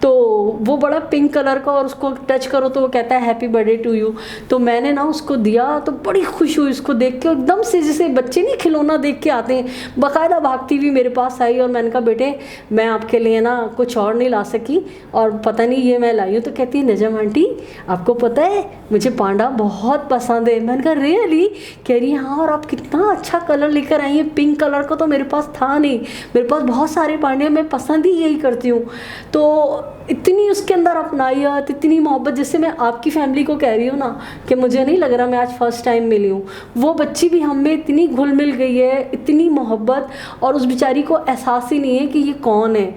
تو وہ بڑا پنک کلر کا اور اس کو ٹچ کرو تو وہ کہتا ہے ہیپی برتھ ڈے ٹو یو. تو میں نے نا اس کو دیا تو بڑی خوش ہوئی اس کو دیکھ کے, ایک دم سے جیسے بچے نہیں کھلونا دیکھ کے آتے ہیں, باقاعدہ بھاگتی ہوئی میرے پاس آئی. اور میں نے کہا بیٹے میں آپ کے لیے نا کچھ اور نہیں لا سکی اور پتہ نہیں یہ میں لائی ہوں. تو کہتی ہے نجم آنٹی آپ کو پتہ ہے مجھے پانڈا بہت پسند ہے. میں نے کہا ریئلی؟ کہہ رہی ہاں, اور آپ کتنا اچھا کلر لے کر آئی ہیں, پنک کلر کا تو میرے پاس تھا نہیں, میرے پاس بہت سارے پانڈے, میں پسند ہی یہی کرتی ہوں. تو اتنی اس کے اندر اپنائیت, اتنی محبت, جس سے میں آپ کی فیملی کو کہہ رہی ہوں نا کہ مجھے نہیں لگ رہا میں آج فرسٹ ٹائم ملی ہوں. وہ بچی بھی ہم میں اتنی گھل مل گئی ہے, اتنی محبت, اور اس بیچاری کو احساس ہی نہیں ہے کہ یہ کون ہے,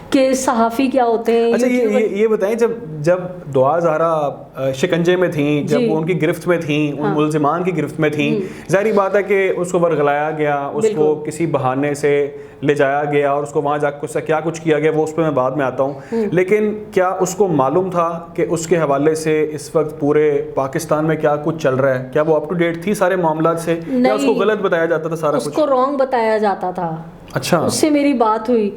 کہ صحافی کیا ہوتے ہیں. اچھا یہ بتائیں, جب دعا زہرا شکنجے میں تھیں, جب وہ ان کی گرفت میں تھیں, ان ملزمان کی گرفت میں تھیں, ظاہری بات ہے کہ اس کو ورغلایا گیا, اس کو کسی بہانے سے لے جایا گیا اور اس کو وہاں جا کے کیا کچھ کیا گیا وہ اس پہ میں بعد میں آتا ہوں. لیکن کیا اس کو معلوم تھا کہ اس کے حوالے سے اس وقت پورے پاکستان میں کیا کچھ چل رہا ہے؟ کیا وہ اپ ٹو ڈیٹ تھی سارے معاملات سے, یا اس کو غلط بتایا جاتا تھا سارا کچھ؟ اس کو رانگ بتایا جاتا تھا. اچھا, اس سے میری بات ہوئی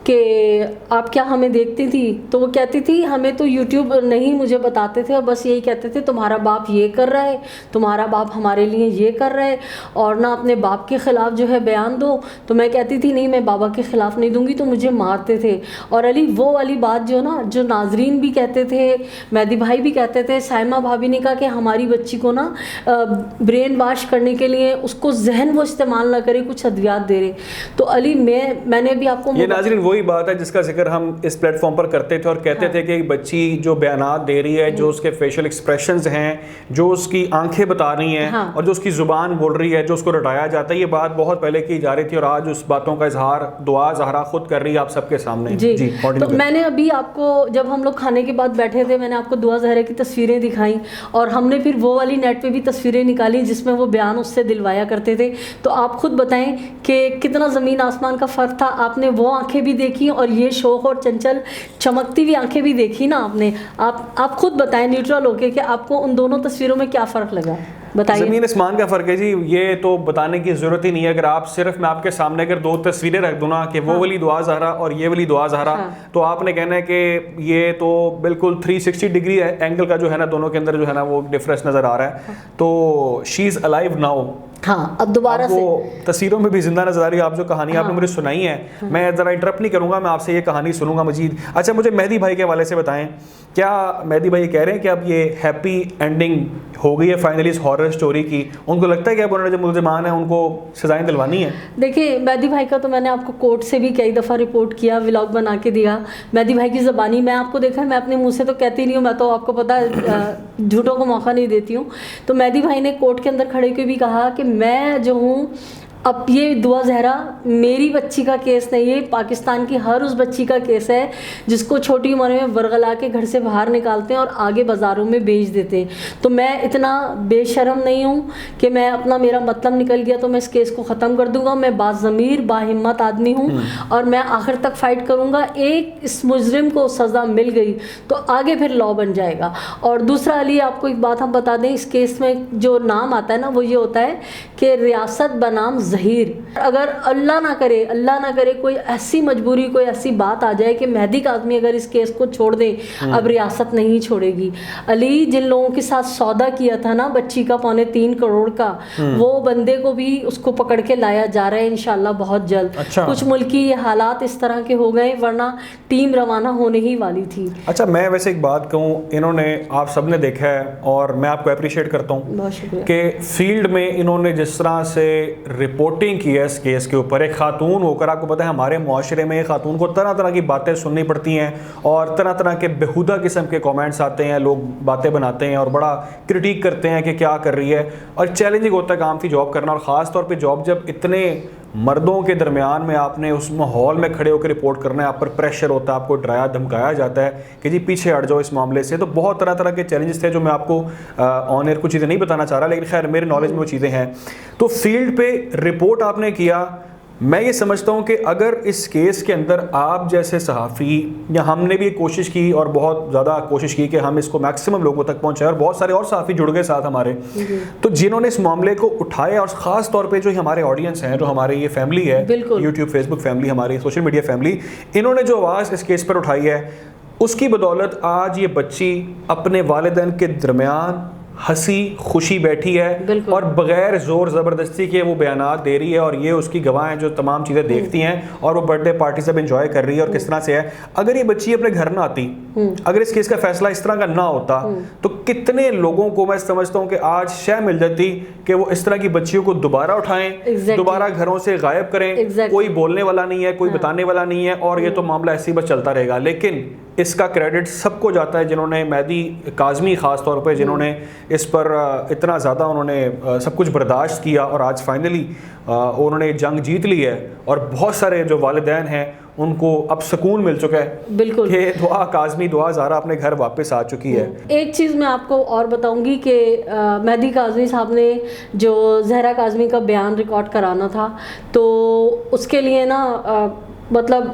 کہ آپ کیا ہمیں دیکھتی تھی؟ تو وہ کہتی تھی ہمیں تو یوٹیوب نہیں مجھے بتاتے تھے, اور بس یہی کہتے تھے تمہارا باپ یہ کر رہا ہے, تمہارا باپ ہمارے لیے یہ کر رہا ہے, اور نہ اپنے باپ کے خلاف جو ہے بیان دو. تو میں کہتی تھی نہیں میں بابا کے خلاف نہیں دوں گی, تو مجھے مارتے تھے. اور علی وہ والی بات جو نا, جو ناظرین بھی کہتے تھے, مہدی بھائی بھی کہتے تھے, سائمہ بھابھی نے کہا کہ ہماری بچی کو نا برین واش کرنے کے لیے اس کو ذہن وہ استعمال نہ کرے, کچھ ادویات دے رہے. تو علی میں نے بھی آپ کو, یہ ناظرین وہی بات ہے جس کا ذکر ہم اس پلیٹ فارم پر کرتے تھے اور کہتے تھے کہ بچی جو بیانات دے رہی ہے, جو اس کے فیشل ایکسپریشنز ہیں, جو اس کی آنکھیں بتا رہی ہیں, اور جو اس کی زبان بول رہی ہے, جو اس کو رٹایا جاتا ہے, یہ بات بہت پہلے کی جا رہی تھی, اور آج اس باتوں کا اظہار دعا زہرا خود کر رہی ہے آپ سب کے سامنے. جی تو میں نے ابھی آپ کو, جب ہم لوگ کھانے کے بعد بیٹھے تھے, میں نے آپ کو دعا زہرا کی تصویریں دکھائیں, اور ہم نے پھر وہ والی نیٹ پہ بھی تصویریں نکالی جس میں وہ بیان اس سے دلوایا کرتے تھے. تو آپ خود بتائیں کہ کتنا زمین آسمان کا فرق تھا. آپ نے وہ آنکھیں بھی دیکھی اور یہ شوق اور چنچل چمکتی ہوئی آنکھیں بھی دیکھی نا آپ نے. آپ خود بتائیں نیوٹرل ہو کے کہ آپ کو ان دونوں تصویروں میں کیا فرق لگا, بتائیے. زمین آسمان کا فرق ہے جی, یہ تو بتانے کی ضرورت ہی نہیں ہے. اگر آپ صرف میں آپ کے سامنے اگر دو تصویریں رکھ دوں نا کہ وہ والی دعا زہرا اور یہ والی دعا زہرا, تو آپ نے کہنا ہے کہ یہ تو بالکل 360 ڈگری اینگل کا جو ہے نا دونوں کے اندر جو ہے نا وہ ڈفرینس نظر آ رہا ہے. تو شی از الائیو ناؤ. ہاں اب دوبارہ سے وہ تصویروں میں بھی زندہ نظر آ رہی ہے. آپ جو کہانی آپ نے مجھے سنائی ہے, میں ذرا انٹرپٹ نہیں کروں گا, میں آپ سے یہ کہانی سنوں گا مزید. اچھا مجھے مہدی بھائی کے حوالے سے بتائیں, کیا مہدی بھائی کہہ رہے ہیں کہ اب یہ ہیپی اینڈنگ ہو گئی ہے فائنلی اس ہارر اسٹوری کی؟ ان کو لگتا ہے کہ اب انہوں نے جو ملزمان ہیں ان کو سزائیں دلوانی ہیں؟ دیکھیں مہدی بھائی کا تو میں نے آپ کو کورٹ سے بھی کئی دفعہ رپورٹ کیا, ولاگ بنا کے دیا. مہدی بھائی کی زبانی میں آپ کو دیکھا, میں اپنے منہ سے تو کہتی نہیں ہوں, میں تو آپ کو پتا جھوٹوں کو موقع نہیں دیتی ہوں. تو مہدی بھائی نے کورٹ کے اندر کھڑے کے بھی کہا کہ میں جو ہوں, اب یہ دعا زہرا میری بچی کا کیس نہیں ہے, پاکستان کی ہر اس بچی کا کیس ہے جس کو چھوٹی عمر میں ورغلا کے گھر سے باہر نکالتے ہیں اور آگے بازاروں میں بیچ دیتے ہیں. تو میں اتنا بے شرم نہیں ہوں کہ میں اپنا, میرا مطلب نکل گیا تو میں اس کیس کو ختم کر دوں گا. میں باضمیر باہمت آدمی ہوں اور میں آخر تک فائٹ کروں گا. ایک اس مجرم کو سزا مل گئی تو آگے پھر لا بن جائے گا. اور دوسرا علی آپ کو ایک بات ہم بتا دیں, اس کیس میں جو نام آتا ہے نا وہ یہ ہوتا ہے کہ ریاست بنام ظہیر. اگر اللہ نہ کرے کوئی ایسی مجبوری, کوئی ایسی بات آ جائے کہ مہدی کاظمی اگر اس کیس کو چھوڑ دے, اب ریاست نہیں چھوڑے گی. علی جن لوگوں کے ساتھ سودا کیا تھا نا بچی کا 3.25 کروڑ کا, وہ بندے کو بھی اس کو پکڑ کے لایا جا رہا ہے انشاءاللہ بہت جلد. کچھ ملکی حالات اس طرح کے ہو گئے, ورنہ ٹیم روانہ ہونے ہی والی تھی. اچھا میں ویسے ایک بات کہوں, انہوں نے, آپ سب نے دیکھا ہے اور میں آپ کو اپریشیٹ کرتا ہوں, بہت شکریہ, کہ فیلڈ میں انہوں نے جس طرح سے رپورٹنگ کی ہے اس کیس کے اوپر, ایک خاتون ہو کر. آپ کو پتہ ہے ہمارے معاشرے میں خاتون کو طرح طرح کی باتیں سننی پڑتی ہیں اور طرح طرح کے بےہودہ قسم کے کامنٹس آتے ہیں, لوگ باتیں بناتے ہیں اور بڑا کرٹیک کرتے ہیں کہ کیا کر رہی ہے. اور چیلنجنگ ہوتا ہے کام تھی جاب کرنا, اور خاص طور پہ جاب جب اتنے مردوں کے درمیان میں آپ نے اس ماحول میں کھڑے ہو کے رپورٹ کرنا ہے, آپ پر پریشر ہوتا ہے, آپ کو ڈرایا دھمکایا جاتا ہے کہ جی پیچھے ہٹ جاؤ اس معاملے سے. تو بہت طرح طرح کے چیلنجز تھے جو میں آپ کو آن ایئر کچھ چیزیں نہیں بتانا چاہ رہا, لیکن خیر میرے نالج میں وہ چیزیں ہیں. تو فیلڈ پہ رپورٹ آپ نے کیا, میں یہ سمجھتا ہوں کہ اگر اس کیس کے اندر آپ جیسے صحافی, یا ہم نے بھی کوشش کی اور بہت زیادہ کوشش کی کہ ہم اس کو میکسیمم لوگوں تک پہنچائیں, اور بہت سارے اور صحافی جڑ گئے ساتھ ہمارے, تو جنہوں نے اس معاملے کو اٹھایا, اور خاص طور پہ جو ہمارے آڈینس ہیں, جو ہمارے یہ فیملی ہے, یوٹیوب فیس بک فیملی, ہماری سوشل میڈیا فیملی, انہوں نے جو آواز اس کیس پر اٹھائی ہے, اس کی بدولت آج یہ بچی اپنے والدین کے درمیان ہنسی خوشی بیٹھی ہے اور بغیر زور زبردستی کے وہ بیانات دے رہی ہے, اور یہ اس کی گواہ ہیں جو تمام چیزیں دیکھتی ہیں, اور وہ برتھ ڈے پارٹی سب انجوائے کر رہی ہے. اور کس طرح سے ہے, اگر یہ بچی اپنے گھر نہ آتی, اگر اس کیس کا فیصلہ اس طرح کا نہ ہوتا, تو کتنے لوگوں کو میں سمجھتا ہوں کہ آج شے مل جاتی کہ وہ اس طرح کی بچیوں کو دوبارہ اٹھائیں, دوبارہ گھروں سے غائب کریں, کوئی بولنے والا نہیں ہے, کوئی بتانے والا نہیں ہے, اور یہ تو معاملہ ایسے ہی بس چلتا رہے گا. لیکن اس کا کریڈٹ سب کو جاتا ہے جنہوں نے, مہدی کاظمی خاص طور پہ, جنہوں نے اس پر اتنا زیادہ انہوں نے سب کچھ برداشت کیا, اور آج فائنلی انہوں نے جنگ جیت لی ہے. اور بہت سارے جو والدین ہیں ان کو اب سکون مل چکا ہے, بالکل, کہ دعا کاظمی, دعا زہرا اپنے گھر واپس آ چکی ہے. ایک چیز میں آپ کو اور بتاؤں گی کہ مہدی کاظمی صاحب نے جو زہرا کاظمی کا بیان ریکارڈ کرانا تھا, تو اس کے لیے نا مطلب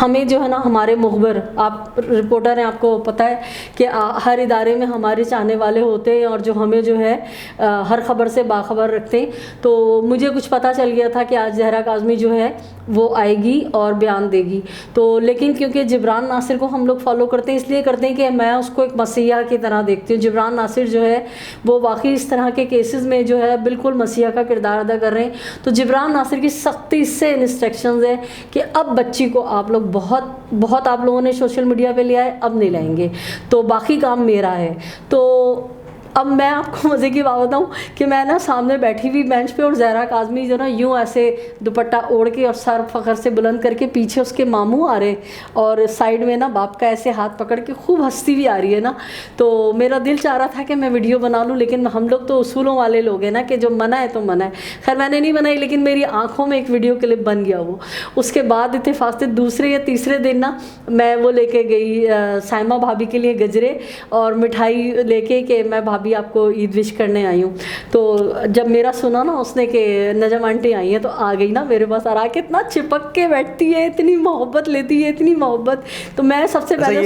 ہمیں جو ہے نا, ہمارے مخبر, آپ رپورٹر ہیں, آپ کو پتہ ہے کہ ہر ادارے میں ہمارے چاہنے والے ہوتے ہیں اور جو ہمیں جو ہے ہر خبر سے باخبر رکھتے ہیں. تو مجھے کچھ پتہ چل گیا تھا کہ آج زہرا کاظمی جو ہے وہ آئے گی اور بیان دے گی. تو لیکن کیونکہ جبران ناصر کو ہم لوگ فالو کرتے ہیں, اس لیے کرتے ہیں کہ میں اس کو ایک مسیحا کی طرح دیکھتی ہوں. جبران ناصر جو ہے وہ واقعی اس طرح کے کیسز میں جو ہے بالکل مسیحا کا کردار ادا کر رہے ہیں. تو جبران ناصر کی سختی سے انسٹرکشنز ہیں کہ اب بچی کو آپ لوگ بہت آپ لوگوں نے سوشل میڈیا پہ لیا ہے, اب نہیں لائیں گے, تو باقی کام میرا ہے. تو اب میں آپ کو مزے کی بات بتاؤں کہ میں نا سامنے بیٹھی ہوئی بینچ پہ, اور زہرا کاظمی جو نا یوں ایسے دوپٹہ اوڑھ کے اور سر فخر سے بلند کر کے, پیچھے اس کے ماموں آ رہے اور سائڈ میں نا باپ کا ایسے ہاتھ پکڑ کے خوب ہنستی بھی آ رہی ہے نا. تو میرا دل چاہ رہا تھا کہ میں ویڈیو بنا لوں, لیکن ہم لوگ تو اصولوں والے لوگ ہیں نا کہ جو منع ہے تو منع ہے. خیر میں نے نہیں بنائی, لیکن میری آنکھوں میں ایک ویڈیو کلپ بن گیا وہ. اس کے بعد اتفاق سے دوسرے یا تیسرے دن نا میں وہ لے کے گئی سائمہ بھابھی کے لیے گجرے اور مٹھائی لے کے کہ میں بھابھی آپ کو عید وش کرنے آئی ہوں. تو جب میرا سنا نا اس نے کہ نجم آنٹی آئی ہیں, تو آ گئی نا میرے پاس, آ کے اتنا چپک کے بیٹھتی ہے, اتنی محبت لیتی ہے, اتنی محبت. تو میں سب سے پہلے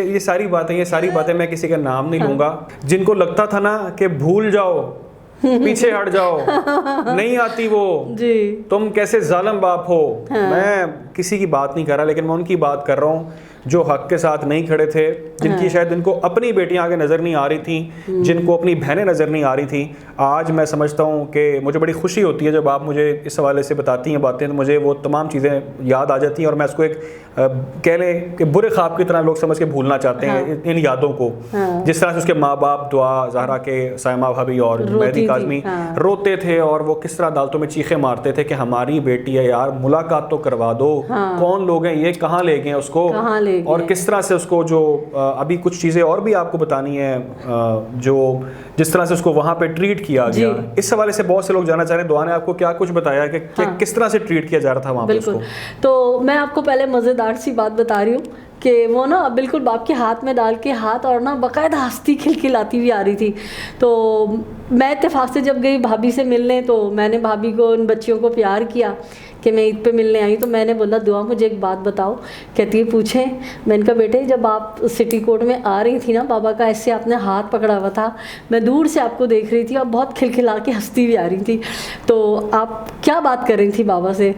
یہ ساری باتیں میں کسی کا نام نہیں لوں گا, جن کو لگتا تھا نا کہ بھول جاؤ, پیچھے ہٹ جاؤ, نہیں آتی وہ, تم کیسے ظالم باپ ہو. میں کسی کی بات نہیں کر رہا, لیکن میں ان کی بات کر رہا ہوں جو حق کے ساتھ نہیں کھڑے تھے, جن کی شاید ان کو اپنی بیٹیاں آگے نظر نہیں آ رہی تھیں, جن کو اپنی بہنیں نظر نہیں آ رہی تھیں. آج میں سمجھتا ہوں کہ مجھے بڑی خوشی ہوتی ہے جب آپ مجھے اس حوالے سے بتاتی ہیں باتیں, تو مجھے وہ تمام چیزیں یاد آ جاتی ہیں, اور میں اس کو ایک کہہ لیں کہ برے خواب کی طرح لوگ سمجھ کے بھولنا چاہتے ہیں ان یادوں کو. جس طرح سے اس کے ماں باپ دعا زہرا کے, سائمہ بھابھی اور مہدی کاظمی روتے تھے, اور وہ کس طرح عدالتوں میں چیخیں مارتے تھے کہ ہماری بیٹی ہے یار, ملاقات تو کروا دو, کون لوگ ہیں یہ, کہاں لے گئے اس کو, اور کس طرح سے اس کو جو ابھی کچھ چیزیں اور بھی آپ کو بتانی ہیں, جو جس طرح سے اس کو وہاں پہ ٹریٹ کیا گیا. اس حوالے سے بہت سے لوگ جاننا چاہ رہے ہیں دعا نے آپ کو کیا کچھ بتایا کہ کس طرح سے ٹریٹ کیا جا رہا تھا وہاں پہ اس کو. تو میں آپ کو پہلے مزیدار سی بات بتا رہی ہوں کہ وہ نا بالکل باپ کے ہاتھ میں ڈال کے ہاتھ, اور نا باقاعدہ ہنستی کھلکھلاتی ہوئی آ رہی تھی. تو میں اتفاق سے جب گئی بھابھی سے ملنے, تو میں نے بھابھی کو, ان بچیوں کو پیار کیا کہ میں عید پہ ملنے آئی. تو میں نے بولا دعا مجھے ایک بات بتاؤ. کہتی ہے پوچھیں. میں نے کہا بیٹے جب آپ سٹی کورٹ میں آ رہی تھی نا, بابا کا ایسے آپ نے ہاتھ پکڑا ہوا تھا, میں دور سے آپ کو دیکھ رہی تھی اور بہت کھلکھلا کے ہنستی ہوئی آ رہی تھی, تو آپ کیا بات کر رہی تھی بابا سے؟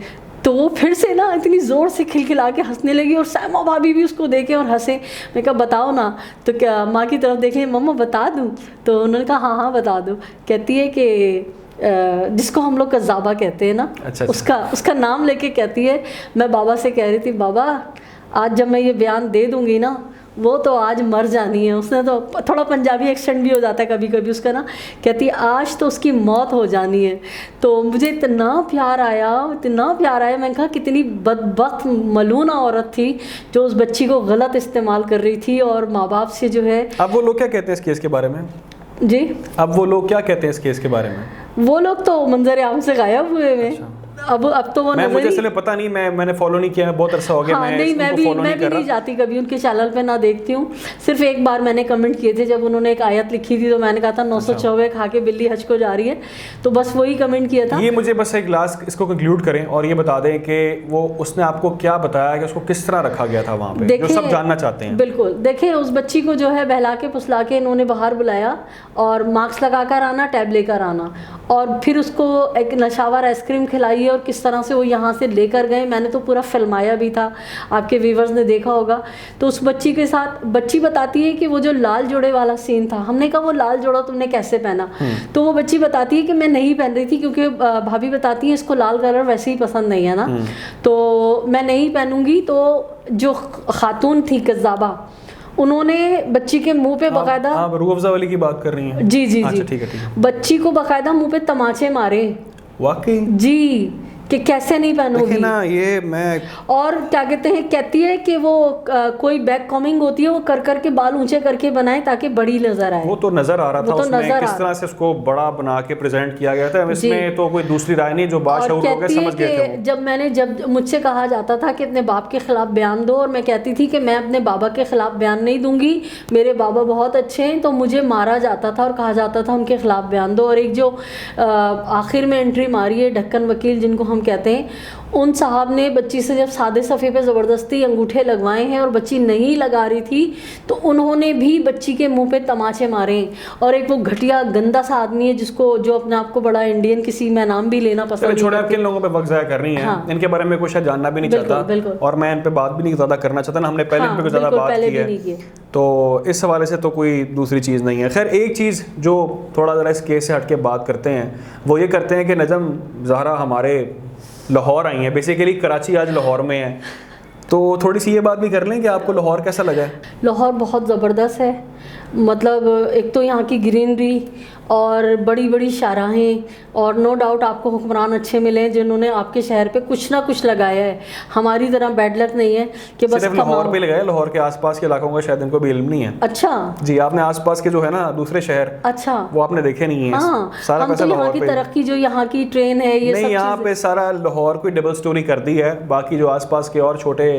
تو وہ پھر سے نا اتنی زور سے کھلکھلا کے ہنسنے لگی, اور سائمہ بھابھی بھی اس کو دیکھے اور ہنسے. میں کہا بتاؤ نا. تو کیا ماں کی طرف دیکھیں, مما بتا دوں؟ تو انہوں نے کہا ہاں بتا دو. کہتی ہے کہ جس کو ہم لوگ کذابہ کہتے ہیں نا, اس کا نام لے کے کہتی ہے, میں بابا سے کہہ رہی تھی بابا آج جب میں یہ بیان دے دوں گی نا, وہ تو آج مر جانی ہے. اس نے تو تھوڑا پنجابی ایکسنٹ بھی ہو جاتا ہے کبھی کبھی اس کا نا, کہتی ہے آج تو اس کی موت ہو جانی ہے. تو مجھے اتنا پیار آیا, اتنا پیار آیا. میں نے کہا کتنی بدبخت ملونہ عورت تھی جو اس بچی کو غلط استعمال کر رہی تھی, اور ماں باپ سے جو ہے. اب وہ لوگ کیا کہتے ہیں اس کیس کے بارے میں؟ جی اب وہ لوگ کیا کہتے ہیں اس کیس کے بارے میں؟ وہ لوگ تو منظر عام سے غائب ہوئے ہیں. اب تو وہ مجھے اصل میں پتہ نہیں, میں نے فالو نہیں کیا, بہت عرصہ ہو گیا. میں بھی نہیں جاتی کبھی ان کے چینل پہ, نہ دیکھتی ہوں. صرف ایک بار میں نے کمنٹ کیے تھے جب انہوں نے ایک آیت لکھی تھی, تو میں نے کہا تھا 994 کھا کے بلی حج کو جا رہی ہے, تو بس وہی کمنٹ کیا تھا. یہ مجھے بس ایک لاسٹ اس کو کنکلوڈ کریں اور یہ بتا دیں کہ وہ اس نے آپ کو کیا بتایا کہ اس کو کس طرح رکھا گیا تھا وہاں پہ, جو سب جاننا چاہتے ہیں. بالکل دیکھیں, اس بچی کو جو ہے بہلا کے پسلا کے انہوں نے باہر بلایا, اور ماسک لگا کر آنا, ٹیب لے کر آنا, اور پھر اس کو ایک نشاور آئس کریم کھلائی آئی ہے اور کس طرح سے وہ یہاں سے لے کر گئے. میں نے تو پورا فلمایا بھی تھا, آپ کے ویورز نے دیکھا ہوگا. تو اس بچی کے ساتھ بچی بتاتی ہے کہ وہ جو لال جوڑے والا سین تھا, ہم نے کہا وہ لال جوڑا تم نے کیسے پہنا؟ تو وہ بچی بتاتی ہے کہ میں نہیں پہن رہی تھی کیونکہ بھابھی بتاتی ہیں اس کو لال کلر ویسے ہی پسند نہیں ہے نا, تو میں نہیں پہنوں گی. تو جو خاتون تھی کذابہ, انہوں نے بچی کے منہ پہ باقاعدہ, آپ روح افزا والی کی بات کر رہی ہیں؟ جی جی اچھا جی, ٹھیک ہے. بچی کو باقاعدہ منہ پہ تماچے مارے. واقعی؟ جی, کہ کیسے نہیں پہنو گی نا یہ میں. اور کیا کہتے ہیں, کہتی ہے کہ وہ کوئی بیک کامنگ ہوتی ہے وہ کر کر کے بال اونچے کر کے بنائے تاکہ بڑی نظر آئے. وہ تو نظر آ رہا تھا اس میں کس طرح سے اس کو بڑا بنا کے پریزنٹ کیا گیا تھا. اس میں تو کوئی دوسری رائے نہیں, جو باشعور ہو گئے سمجھ گئے تھے. جب مجھ سے کہا جاتا تھا کہ اپنے باپ کے خلاف بیان دو, اور میں کہتی تھی کہ میں اپنے بابا کے خلاف بیان نہیں دوں گی, میرے بابا بہت اچھے ہیں, تو مجھے مارا جاتا تھا اور کہا جاتا تھا ان کے خلاف بیان دو. اور ایک جو آخر میں انٹری ماری ہے ڈھکن وکیل جن کو ہم کہتے ہیں, ان صاحب نے بچی سے جب سادے صفحے پہ زبردستی انگوٹھے لگوائے ہیں اور بچی نہیں لگا رہی تھی, تو انہوں نے بھی بچی کے منہ پہ تماچے مارے. اور ایک وہ گھٹیا گندا سا آدمی ہے جس کو, جو اپنے آپ کو بڑا انڈین کسی میں نام بھی لینا پسند نہیں چھوڑے, آپ کن لوگوں پہ وقت ضائع کر رہی ہیں, ان کے بارے میں کچھ جاننا بھی نہیں چاہتا, اور میں ان پہ بات بھی نہیں زیادہ کرنا چاہتا نا, ہم نے پہلے ان پہ زیادہ بات کی ہے, تو اس حوالے سے تو کوئی دوسری چیز نہیں ہے. خیر, ایک چیز جو تھوڑا ذرا اس کیس سے ہٹ کے بات کرتے ہیں وہ یہ کرتے ہیں کہ نجم زہرا ہمارے لاہور آئی ہیں, بیسیکلی کراچی آج لاہور میں ہے, تو تھوڑی سی یہ بات بھی کر لیں کہ آپ کو لاہور کیسا لگا ہے؟ لاہور بہت زبردست ہے. مطلب ایک تو یہاں کی گرینری اور بڑی بڑی شاہراہیں, اور نو ڈاؤٹ آپ کو حکمران اچھے ملے ہیں جنہوں نے آپ کے شہر پہ کچھ نہ کچھ لگایا ہے. ہماری طرح بیڈ لک نہیں ہے کہ بس صرف لاہور پہ لگایا, لاہور کے آس پاس کے علاقوں کا شاید ان کو بھی علم نہیں ہے. اچھا جی, آپ نے آس پاس کے جو ہے نا دوسرے شہر, اچھا وہ آپ نے دیکھے نہیں ہیں. ہاں, سارا ہم تو یہاں کی ترقی جو یہاں کی ٹرین ہے یہ نہیں, یہاں پہ سارا لاہور کوئی ڈبل سٹوری کر دی ہے, باقی جو آس پاس کے اور چھوٹے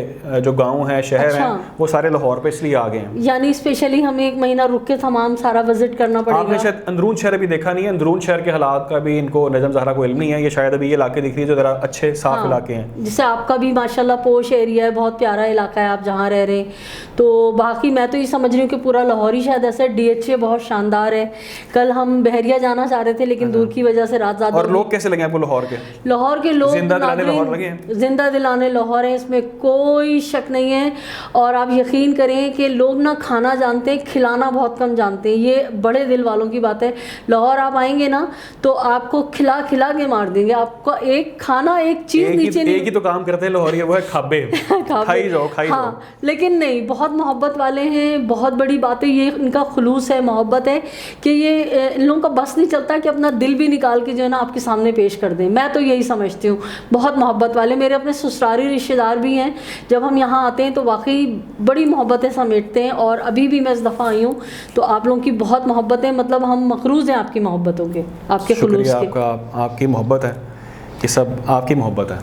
جو گاؤں ہیں, شہر ہیں, وہ سارے لاہور پہ اس لیے آ گئے ہیں. یعنی اسپیشلی ہمیں 1 مہینہ رک کے تمام سارا وزٹ کرنا پڑے گا. آپ نے شاید اندرون شہر بھی دیکھا نہیں ہے, اندرون شہر کے حالات کا بھی ان کو نجم زہرا کو علم نہیں ہے. یہ شاید ابھی یہ علاقے دکھ رہی ہے جو ذرا اچھے صاف علاقے ہیں, جیسے آپ کا بھی ماشاءاللہ پوش ایریا ہے, بہت پیارا علاقہ ہے آپ جہاں رہ رہے ہیں. تو باقی میں تو یہ سمجھ رہی ہوں کہ پورا لاہور ہی شاید ایسا. ڈی ایچ اے بہت شاندار ہے. کل ہم بحریہ جانا چاہ رہے تھے لیکن دور کی وجہ سے رات زیادہ. اور لوگ کیسے لگے آپ کو لاہور کے؟ لاہور کے لوگ زندہ دلانے لاہور لگے ہیں, زندہ دلانے لاہور ہیں, اس میں کوئی شک نہیں ہے. اور آپ یقین کریں کہ لوگ نہ کھانا جانتے ہیں, کھلانا بہت کم جانتے ہیں. یہ بڑے دل والوں کی بات ہے. لاہور آپ آئیں گے نا تو آپ کو کھلا کھلا کے مار دیں گے. آپ کو ایک کھانا ایک چیز نیچے نہیں, ایک ہی تو کام کرتے ہیں لاہوری, وہ ہے کھابے, کھائی جاؤ کھائی جاؤ. لیکن نہیں, بہت محبت والے ہیں. بہت بڑی بات ہے یہ, ان کا خلوص ہے, محبت ہے کہ یہ ان لوگوں کا بس نہیں چلتا کہ اپنا دل بھی نکال کے جو ہے نا آپ کے سامنے پیش کر دیں. میں تو یہی سمجھتی ہوں, بہت محبت والے. میرے اپنے سسراری رشتے دار بھی ہیں, جب ہم یہاں آتے ہیں تو واقعی بڑی محبتیں سمیٹتے ہیں. اور ابھی بھی میں اس دفعہ آئی ہوں تو آپ لوگوں کی بہت محبت ہے, مطلب ہم مقروض ہیں آپ کی محبتوں کے, آپ کے خلوص کے. آپ کی محبت ہے, یہ سب آپ کی محبت ہے.